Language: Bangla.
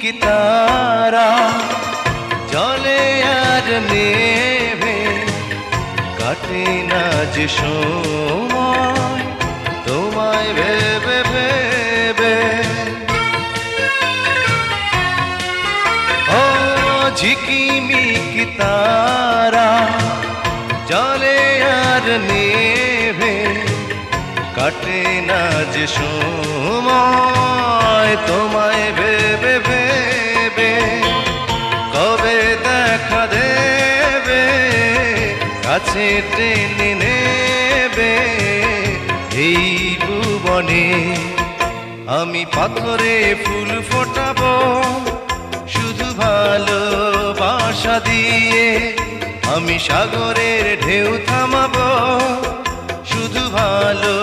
কি তারা জলে আর নেভে কাটে না যে সময় তোমায় ভেবে ভেবে। ও ঝিকিমিকি তারা জলে আর নেভে কাটে না যে সময় তোমায় ভেবে ভেবে। কবে দেখা দেবে কাছে টেনে নেবে এই ভুবনে। আমি পাথরে ফুল ফোটাবো শুধু ভালোবাসা দিয়ে, আমি সাগরের ঢেউ থামাবো শুধু ভালো